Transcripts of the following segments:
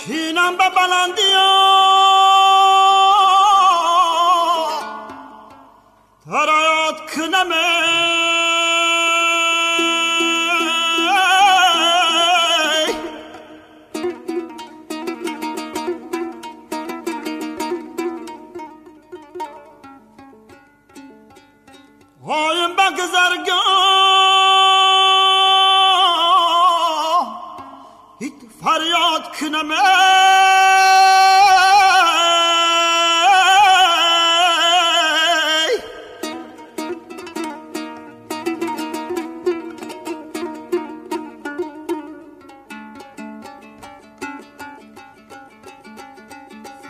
کینم به بلندی ترایات کنمه هایم بگذرگاه هیت فریاد کنمه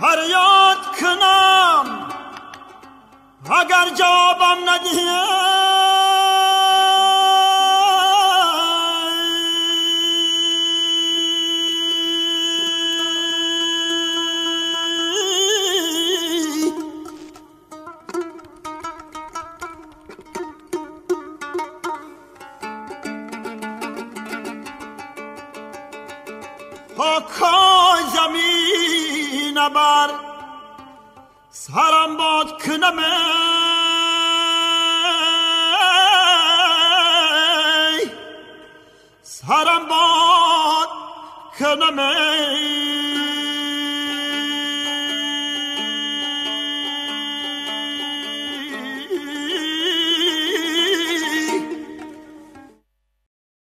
فریاد کنم اگر جوابم ندهی خاکای زمین بر سرم باد کنمه سرم باد کنمه